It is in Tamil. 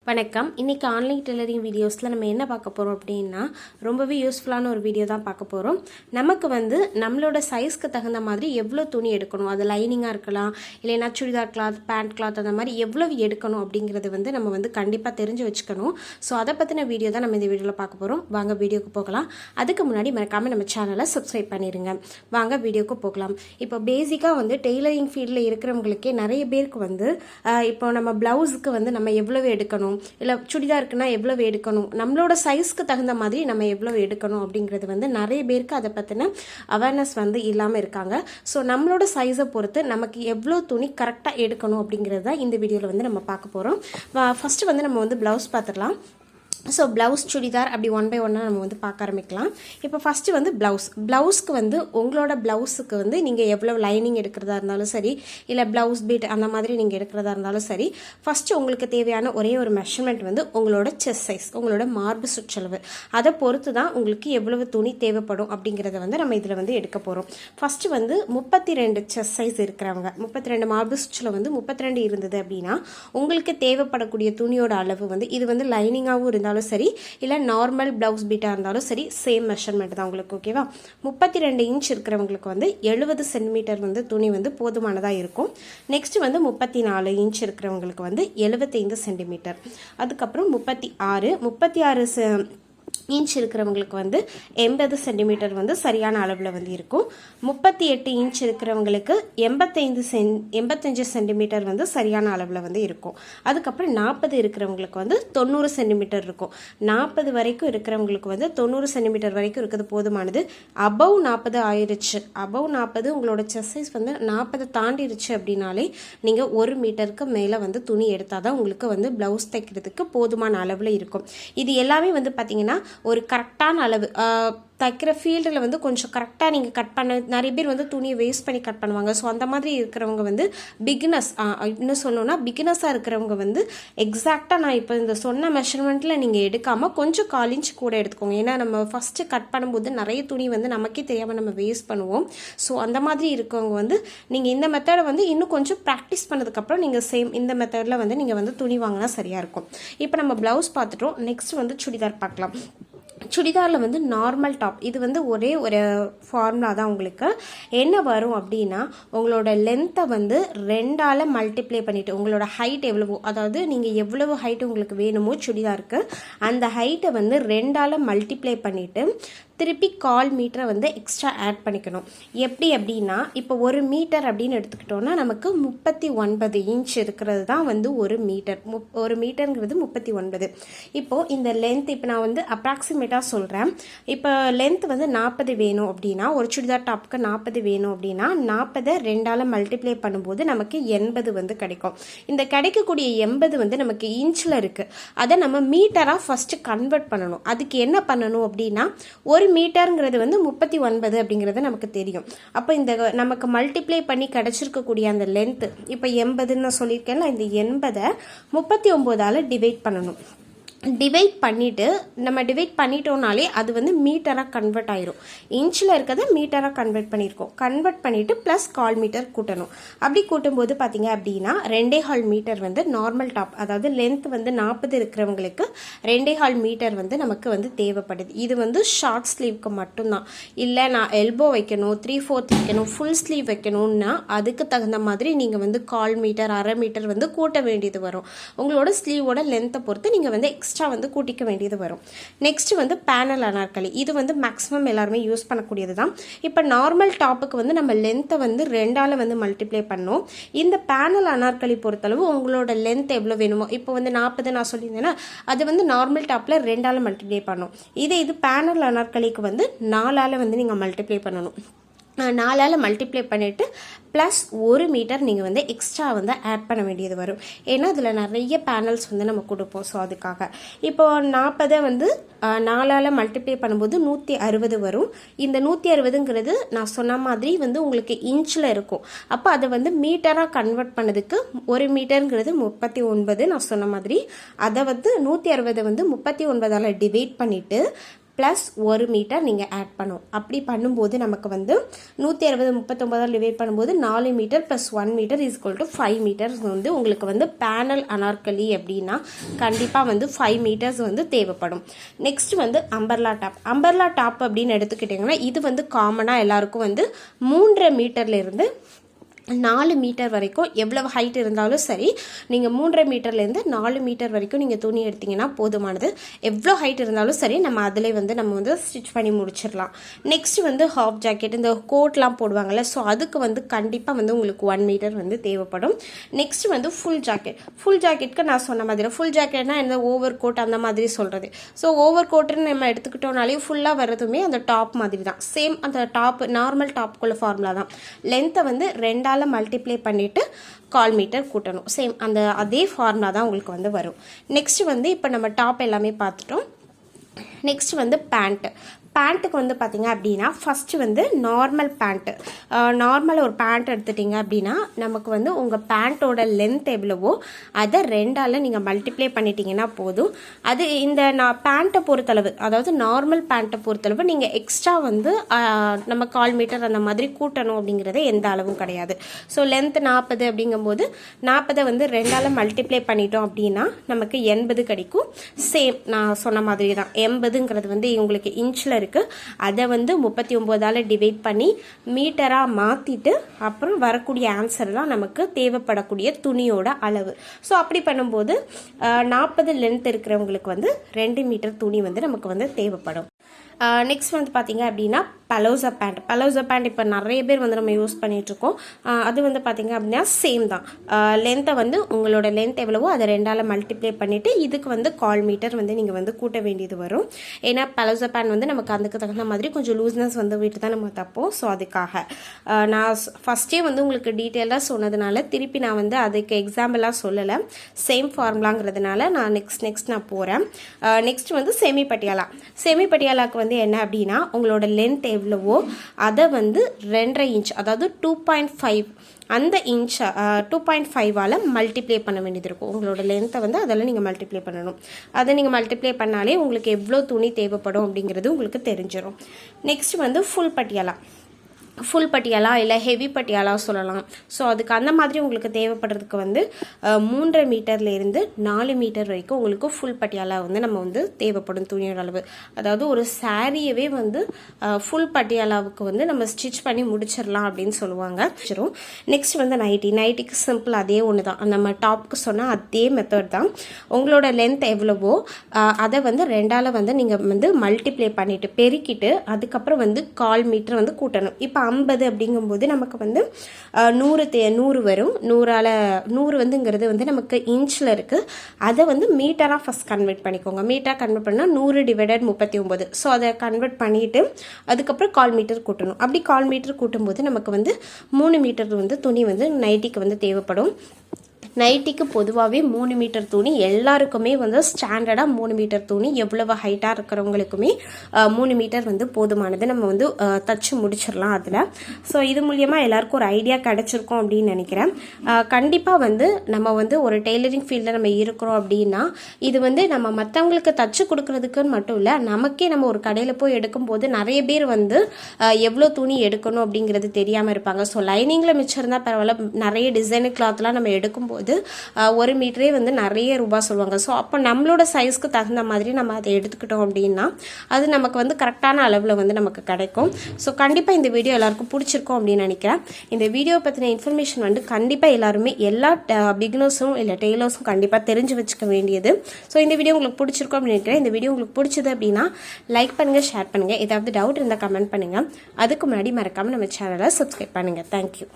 வணக்கம். இன்றைக்கி ஆன்லைன் டெய்லரிங் வீடியோஸில் நம்ம என்ன பார்க்க போகிறோம் அப்படின்னா ரொம்பவே யூஸ்ஃபுல்லான ஒரு வீடியோ தான் பார்க்க போகிறோம். நமக்கு நம்மளோட சைஸ்க்கு தகுந்த மாதிரி எவ்வளோ துணி எடுக்கணும், அது லைனிங்காக இருக்கலாம், இல்லைன்னா சுடிதார் கிளாத், பேண்ட் கிளாத், அந்த மாதிரி எவ்வளவு எடுக்கணும் அப்படிங்கிறது நம்ம கண்டிப்பாக தெரிஞ்சு வச்சுக்கணும். ஸோ அதை பற்றின வீடியோ தான் நம்ம இந்த வீடியோவில் பார்க்க போகிறோம். வாங்க வீடியோக்கு போகலாம். அதுக்கு முன்னாடி மறக்காமல் நம்ம சேனலை சப்ஸ்கிரைப் பண்ணிடுங்க. வாங்க வீடியோக்கு போகலாம். இப்போ பேசிக்காக டெய்லரிங் ஃபீல்டில் இருக்கிறவங்களுக்கே நிறைய பேருக்கு இப்போ நம்ம ப்ளவுஸுக்கு நம்ம எவ்வளவு எடுக்கணும், இல்லை சுடிதாருக்குன்னா எவ்வளவு எடுக்கணும், நம்மளோட சைஸ்க்கு தகுந்த மாதிரி நம்ம எவ்வளவு எடுக்கணும் அப்படிங்கிறது நிறைய பேருக்கு அதை பற்றின அவேர்னஸ் இல்லாமல் இருக்காங்க. ஸோ நம்மளோட சைஸை பொறுத்து நமக்கு எவ்வளோ துணி கரெக்டாக எடுக்கணும் அப்படிங்கிறது தான் இந்த வீடியோவில் நம்ம பார்க்க போகிறோம். ஃபஸ்ட்டு நம்ம ப்ளவுஸ் பார்த்துடலாம். ஸோ ப்ளவுஸ் சுடிதார் அப்படி ஒன் பை ஒன்னாக நம்ம பார்க்க ஆரம்பிக்கலாம். இப்போ ஃபஸ்ட்டு ப்ளவுஸ்க்கு உங்களோட ப்ளவுஸுக்கு நீங்கள் எவ்வளோ லைனிங் எடுக்கிறதா இருந்தாலும் சரி, இல்லை ப்ளவுஸ் பீட் அந்த மாதிரி நீங்கள் எடுக்கிறதா இருந்தாலும் சரி, ஃபஸ்ட்டு உங்களுக்கு தேவையான ஒரே ஒரு மெஷர்மெண்ட் உங்களோட செஸ்ட் சைஸ், உங்களோட மார்பு சுற்றளவு, அதை பொறுத்து தான் உங்களுக்கு எவ்வளவு துணி தேவைப்படும் அப்படிங்கிறத நம்ம இதில் எடுக்க போகிறோம். ஃபஸ்ட்டு 32 செஸ்ட் சைஸ் இருக்கிறவங்க, 32 மார்பு சுற்றளவு 32 இருந்தது அப்படின்னா உங்களுக்கு தேவைப்படக்கூடிய துணியோட அளவு இது லைனிங்காகவும் இருந்தாலும் சரி, இல்லை நார்மல் ப்ளவுஸ் பீட்டாக இருந்தாலும் சரி, சேம் மெஷர்மெண்ட் தான் உங்களுக்கு. ஓகேவா? 32 இன்ச் இருக்கிறவங்களுக்கு 70 சென்டிமீட்டர் துணி போதுமானதாக இருக்கும். நெக்ஸ்ட் 34 இன்ச் இருக்கிறவங்களுக்கு 75 சென்டிமீட்டர். அதுக்கப்புறம் 36 இன்ச் இருக்கிறவங்களுக்கு 80 சென்டிமீட்டர் சரியான அளவில் இருக்கும். 38 இன்ச் இருக்கிறவங்களுக்கு 85 சென்டிமீட்டர் சரியான அளவில் இருக்கும். அதுக்கப்புறம் 40 இருக்கிறவங்களுக்கு 90 சென்டிமீட்டர் இருக்கும். 40 வரைக்கும் இருக்கிறவங்களுக்கு 90 சென்டிமீட்டர் வரைக்கும் இருக்கிறது போதுமானது. அபவ் 40 ஆயிடுச்சு, அபவ் 40 உங்களோட செஸ்ட் சைஸ் 40 தாண்டிடுச்சு அப்படின்னாலே நீங்கள் 1 மீட்டருக்கு மேலே துணி எடுத்தால் தான் உங்களுக்கு ப்ளவுஸ் தைக்கிறதுக்கு போதுமான அளவில் இருக்கும். இது எல்லாமே பார்த்தீங்கன்னா ஒரு கரெக்டான அளவு, தைக்கிற ஃபீல்டில் கொஞ்சம் கரெக்டாக நீங்கள் கட் பண்ண, நிறைய பேர் துணியை வேஸ்ட் பண்ணி கட் பண்ணுவாங்க. ஸோ அந்த மாதிரி இருக்கிறவங்க பிகினர்ஸ், இன்னும் சொல்லணும்னா பிகினர்ஸாக இருக்கிறவங்க எக்ஸாக்டாக நான் இப்போ இந்த சொன்ன மெஷர்மெண்ட்டில் நீங்கள் எடுக்காமல் கொஞ்சம் 1/4 இன்ச் கூட எடுத்துக்கோங்க. ஏன்னா நம்ம ஃபஸ்ட்டு கட் பண்ணும்போது நிறைய துணி நமக்கே தெரியாமல் நம்ம வேஸ்ட் பண்ணுவோம். ஸோ அந்த மாதிரி இருக்கவங்க நீங்கள் இந்த மெத்தடை இன்னும் கொஞ்சம் ப்ராக்டிஸ் பண்ணதுக்கப்புறம் நீங்கள் சேம் இந்த மெத்தடில் நீங்கள் துணி வாங்கினா சரியாக இருக்கும். இப்போ நம்ம ப்ளவுஸ் பார்த்துட்டோம். நெக்ஸ்ட் சுடிதார் பார்க்கலாம். சுடிதாரில் நார்மல் டாப், இது ஒரே ஒரு ஃபார்முலா தான். உங்களுக்கு என்ன வரும் அப்படின்னா, உங்களோட லென்த்தை 2ஆல் மல்டிப்ளை பண்ணிவிட்டு உங்களோட ஹைட் எவ்வளவோ, அதாவது நீங்கள் எவ்வளவு ஹைட் உங்களுக்கு வேணுமோ சுடிதாருக்கு, அந்த ஹைட்டை 2ஆல் மல்டிப்ளை பண்ணிவிட்டு திருப்பி 1/4 மீட்டரை எக்ஸ்ட்ரா ஆட் பண்ணிக்கணும். எப்படி அப்படின்னா, இப்போ 1 மீட்டர் அப்படின்னு எடுத்துக்கிட்டோன்னா நமக்கு 39 இன்ச் இருக்கிறது தான் 1 மீட்டர். 1 மீட்டருங்கிறது 39. இப்போது இந்த லென்த் இப்போ நான் அப்ராக்சிமேட்டாக சொல்கிறேன். இப்போ லென்த் 40 வேணும் அப்படின்னா, ஒரு சுடிதார் டாப்புக்கு 40 வேணும் அப்படின்னா 40 2ஆல் மல்டிப்ளை பண்ணும்போது நமக்கு 80 கிடைக்கும். இந்த கிடைக்கக்கூடிய 80 நமக்கு இன்ச்சில் இருக்குது. அதை நம்ம மீட்டராக ஃபஸ்ட்டு கன்வெர்ட் பண்ணணும். அதுக்கு என்ன பண்ணணும் அப்படின்னா, ஒரு மீட்டருங்கிறது 39 அப்படிங்கிறது நமக்கு தெரியும். அப்போ இந்த நமக்கு மல்டிப்ளை பண்ணி கிடைச்சிருக்கக்கூடிய அந்த லென்த்து, இப்போ 80ன்னு நான் சொல்லியிருக்கேன்ல, இந்த 80 39ஆல் டிவைட் பண்ணணும். டிவைட் பண்ணிவிட்டு நம்ம டிவைட் பண்ணிட்டோம்னாலே அது மீட்டராக கன்வெர்ட் ஆயிரும். இன்ச்சில் இருக்கிறத மீட்டராக கன்வெர்ட் பண்ணியிருக்கோம். கன்வெர்ட் பண்ணிவிட்டு ப்ளஸ் 1/4 மீட்டர் கூட்டணும். அப்படி கூட்டும்போது பார்த்தீங்க அப்படின்னா 2.25 மீட்டர் நார்மல் டாப், அதாவது லென்த் 40 இருக்கிறவங்களுக்கு 2.25 மீட்டர் நமக்கு தேவைப்படுது. இது ஷார்ட் ஸ்லீவ்க்கு மட்டும்தான். இல்லை நான் எல்போ வைக்கணும், 3/4 வைக்கணும், ஃபுல் ஸ்லீவ் வைக்கணும்னா அதுக்கு தகுந்த மாதிரி நீங்கள் 1/4 மீட்டர் 1/2 மீட்டர் கூட்ட வேண்டியது வரும். உங்களோட ஸ்லீவோட லென்த்தை பொறுத்து நீங்கள் எக்ஸ்ட்ரா கூட்டிக்க வேண்டியது வரும். நெக்ஸ்ட் பேனல் அனார்கலி, இது மேக்ஸிமம் எல்லாருமே யூஸ் பண்ணக்கூடியது தான். இப்போ நார்மல் டாப்புக்கு நம்ம லென்த்தை 2ஆல் மல்டிப்ளை பண்ணோம். இந்த பேனல் அனார்கலி பொறுத்தளவு உங்களோட லென்த் எவ்வளோ வேணுமோ, இப்போ 40 நான் சொல்லியிருந்தேன்னா அது நார்மல் டாப்பில் 2ஆல் மல்டிப்ளை பண்ணணும். இது பேனல் அனார்கலிக்கு 4ஆல் நீங்கள் மல்டிப்ளை பண்ணணும். 4ஆல் மல்டிப்ளை பண்ணிவிட்டு ப்ளஸ் 1 மீட்டர் நீங்கள் எக்ஸ்ட்ரா ஆட் பண்ண வேண்டியது வரும். ஏன்னா அதில் நிறைய பேனல்ஸ் நம்ம கொடுப்போம். ஸோ அதுக்காக இப்போ 40 4ஆல் மல்டிப்ளை பண்ணும்போது 160 வரும். இந்த 160ங்கிறது நான் சொன்ன மாதிரி உங்களுக்கு இன்ச்சில் இருக்கும். அப்போ அதை மீட்டராக கன்வெர்ட் பண்ணதுக்கு 1 மீட்டருங்கிறது 39 நான் சொன்ன மாதிரி, அதை 160 39ஆல் டிவைட் பண்ணிவிட்டு ப்ளஸ் 1 மீட்டர் நீங்கள் ஆட் பண்ணும். அப்படி பண்ணும்போது நமக்கு வந்து 160 39 டிவைட் பண்ணும்போது 4 meter plus 1 meter is equal to 5 meters வந்து உங்களுக்கு வந்து பேனல் அனார்கலி அப்படின்னா கண்டிப்பாக வந்து 5 மீட்டர்ஸ் வந்து தேவைப்படும். நெக்ஸ்ட் வந்து அம்பர்லா டாப் அப்படின்னு எடுத்துக்கிட்டிங்கன்னா இது வந்து காமனாக எல்லாருக்கும் வந்து 3.5 மீட்டர்லேருந்து 4 மீட்டர் வரைக்கும் எவ்வளவு ஹைட் இருந்தாலும் சரி, நீங்கள் 3.5 மீட்டர்லேருந்து 4 மீட்டர் வரைக்கும் நீங்கள் துணி எடுத்திங்கன்னா போதுமானது. எவ்வளோ ஹைட் இருந்தாலும் சரி நம்ம அதில் வந்து நம்ம வந்து ஸ்டிச் பண்ணி முடிச்சிடலாம். நெக்ஸ்ட் வந்து ஹாஃப் ஜாக்கெட், இந்த கோட்லாம் போடுவாங்கள்ல, ஸோ அதுக்கு வந்து கண்டிப்பாக வந்து உங்களுக்கு 1 மீட்டர் வந்து தேவைப்படும். நெக்ஸ்ட் வந்து ஃபுல் ஜாக்கெட்க்கு நான் சொன்ன மாதிரி ஃபுல் ஜாக்கெட்னா இந்த ஓவர் கோட் அந்த மாதிரி சொல்கிறது. ஸோ ஓவர் கோட்டுன்னு நம்ம எடுத்துக்கிட்டோம்னாலே ஃபுல்லாக வரதுமே அந்த டாப் மாதிரி தான். சேம் அந்த டாப் நார்மல் டாப்புக்குள்ள ஃபார்முலா தான். லென்த்தை வந்து 2ஆல் மல்டிப்ளை பண்ணிவிட்டு 1/4 மீட்டர் கூட்டணும். சேம் அந்த அதே ஃபார்முலா தான் உங்களுக்கு வந்து வரும். நெக்ஸ்ட் வந்து இப்போ நம்ம டாப் எல்லாமே பார்த்துட்டோம். நெக்ஸ்ட் வந்து பேண்ட்டுக்கு வந்து பார்த்திங்க அப்படின்னா ஃபஸ்ட்டு வந்து நார்மல் ஒரு பேண்ட் எடுத்துட்டிங்க அப்படின்னா நமக்கு வந்து உங்கள் பேண்ட்டோட லென்த் எவ்வளவோ அதை 2ஆல் நீங்கள் மல்டிப்ளை பண்ணிட்டீங்கன்னா போதும். அது இந்த பேண்ட்டை பொறுத்தளவு, அதாவது நார்மல் பேண்ட்டை பொறுத்தளவு நீங்கள் எக்ஸ்ட்ரா வந்து நம்ம 1/4 மீட்டர் அந்த மாதிரி கூட்டணும் அப்படிங்கிறது எந்த அளவும் கிடையாது. ஸோ லென்த் 40 அப்படிங்கும்போது 40 வந்து 2ஆல் மல்டிப்ளை பண்ணிட்டோம் அப்படின்னா நமக்கு 80 கிடைக்கும். சேம் நான் சொன்ன மாதிரி தான். 80ங்கிறது வந்து உங்களுக்கு இன்ச்சில் இருக்குது. அதை வந்து 39ஆல் டிவைட் பண்ணி மீட்டராக மாற்றிட்டு அப்புறம் வரக்கூடிய ஆன்சர் தான் நமக்கு தேவைப்படக்கூடிய துணியோட அளவு. ஸோ அப்படி பண்ணும்போது 40 லென்த் இருக்கிறவங்களுக்கு வந்து 2 மீட்டர் துணி வந்து நமக்கு வந்து தேவைப்படும். நெக்ஸ்ட் வந்து பார்த்திங்க அப்படின்னா பலோசா பேண்ட் இப்போ நிறைய பேர் வந்து நம்ம யூஸ் பண்ணிகிட்ருக்கோம். அது வந்து பார்த்திங்க அப்படின்னா சேம் தான். லென்த்தை வந்து உங்களோட லென்த் எவ்வளவோ அதை 2ஆல் மல்டிப்ளை பண்ணிவிட்டு இதுக்கு வந்து 1/4 மீட்டர் வந்து நீங்கள் வந்து கூட்ட வேண்டியது வரும். ஏன்னா பலோசா பேண்ட் வந்து நமக்கு அதுக்கு தகுந்த மாதிரி கொஞ்சம் லூஸ்னஸ் வந்து விட்டு தான் நம்ம தப்போம். ஸோ அதுக்காக நான் ஃபஸ்ட்டே வந்து உங்களுக்கு டீட்டெயிலாக சொன்னதுனால திருப்பி நான் வந்து அதுக்கு எக்ஸாம்பிளாக சொல்லலை. சேம் ஃபார்முலாங்கிறதுனால நான் நெக்ஸ்ட் நான் போகிறேன். நெக்ஸ்ட் வந்து செமி பட்டியாலாவுக்கு வந்து என்ன அப்படின்னா உங்களோட லென்த் எவ்வளவோ அதை வந்து 2.5 இன்ச், அதாவது 2.5 அந்த இன்ச் 2.5ஆல் மல்டிப்ளை பண்ண வேண்டியது இருக்கும். உங்களோட லென்த்தை வந்து அதெல்லாம் நீங்கள் மல்டிப்ளை பண்ணணும். அதை நீங்கள் மல்டிப்ளை பண்ணாலே உங்களுக்கு எவ்வளோ துணி தேவைப்படும் அப்படிங்கிறது உங்களுக்கு தெரிஞ்சிடும். நெக்ஸ்ட் வந்து ஃபுல் பட்டியாலா இல்லை ஹெவி பட்டியாலா சொல்லலாம். ஸோ அதுக்கு அந்த மாதிரி உங்களுக்கு தேவைப்படுறதுக்கு வந்து 3.5 மீட்டர்லேருந்து 4 மீட்டர் வரைக்கும் உங்களுக்கு ஃபுல் பட்டியாலா வந்து நம்ம வந்து தேவைப்படும் துணியோட அளவு. அதாவது ஒரு சாரியவே வந்து ஃபுல் பட்டியாலாவுக்கு வந்து நம்ம ஸ்டிச் பண்ணி முடிச்சிடலாம் அப்படின்னு சொல்லுவாங்க. நெக்ஸ்ட் வந்து நைட்டிக்கு சிம்பிள் அதே ஒன்று தான். நம்ம டாப்புக்கு சொன்னால் அதே மெத்தட் தான். உங்களோட லென்த் எவ்வளவோ அதை வந்து 2ஆல் வந்து நீங்கள் வந்து மல்டிப்ளை பண்ணிவிட்டு பெருக்கிட்டு அதுக்கப்புறம் வந்து 1/4 மீட்டர் வந்து கூட்டணும். இப்போ 50 அப்படிங்கும்போது நமக்கு வந்து 100 வரும். 100 வந்துங்கிறது வந்து நமக்கு இன்ச்சில் இருக்குது. அதை வந்து மீட்டராக ஃபஸ்ட் கன்வெர்ட் பண்ணிக்கோங்க. மீட்டராக கன்வெர்ட் பண்ணால் 100/39. ஸோ அதை கன்வெர்ட் பண்ணிவிட்டு அதுக்கப்புறம் 1/4 மீட்டர் கூட்டணும். அப்படி 1/4 மீட்டர் கூட்டும்போது நமக்கு வந்து 3 மீட்டர் வந்து துணி வந்து நைட்டிக்கு வந்து தேவைப்படும். நைட்டிக்கு பொதுவாகவே 3 மீட்டர் துணி எல்லாருக்குமே வந்து ஸ்டாண்டர்டாக 3 மீட்டர் துணி எவ்வளவு ஹைட்டாக இருக்கிறவங்களுக்குமே 3 மீட்டர் வந்து போதுமானது. நம்ம வந்து தச்சு முடிச்சிடலாம் அதில். ஸோ இது மூலியமாக எல்லாருக்கும் ஒரு ஐடியா கிடச்சிருக்கோம் அப்படின்னு நினைக்கிறேன். கண்டிப்பாக வந்து நம்ம வந்து ஒரு டெய்லரிங் ஃபீல்டில் நம்ம இருக்கிறோம் அப்படின்னா இது வந்து நம்ம மற்றவங்களுக்கு தச்சு கொடுக்கறதுக்குன்னு மட்டும் இல்லை, நமக்கே நம்ம ஒரு கடையில் போய் எடுக்கும்போது நிறைய பேர் வந்து எவ்வளோ துணி எடுக்கணும் அப்படிங்கிறது தெரியாமல் இருப்பாங்க. ஸோ லைனிங்கில் மிச்சம் இருந்தால் பரவாயில்ல, நிறைய டிசைனு கிளாத்லாம் நம்ம எடுக்கும்போது 1 மீட்டரே வந்து நிறைய ரூபாய் சொல்லுவாங்க. ஸோ அப்போ நம்மளோட சைஸ்க்கு தகுந்த மாதிரி நம்ம அதை எடுத்துக்கிட்டோம் அப்படின்னா அது நமக்கு வந்து கரெக்டான அளவில் வந்து நமக்கு கிடைக்கும். ஸோ கண்டிப்பாக இந்த வீடியோ எல்லாருக்கும் பிடிச்சிருக்கும் அப்படின்னு நினைக்கிறேன். இந்த வீடியோ பற்றின இன்ஃபர்மேஷன் வந்து கண்டிப்பாக எல்லாருமே எல்லா பிகினர்ஸும் இல்லை டெய்லர்ஸும் கண்டிப்பாக தெரிஞ்சு வச்சுக்க வேண்டியது. ஸோ இந்த வீடியோ உங்களுக்கு பிடிச்சிருக்கும் அப்படின்னு நினைக்கிறேன். இந்த வீடியோ உங்களுக்கு பிடிச்சது அப்படின்னா லைக் பண்ணுங்கள், ஷேர் பண்ணுங்கள். ஏதாவது டவுட் இருந்தால் கமெண்ட் பண்ணுங்கள். அதுக்கு முன்னாடி மறக்காமல் நம்ம சேனலை சப்ஸ்கிரைப் பண்ணுங்கள். தேங்க்யூ.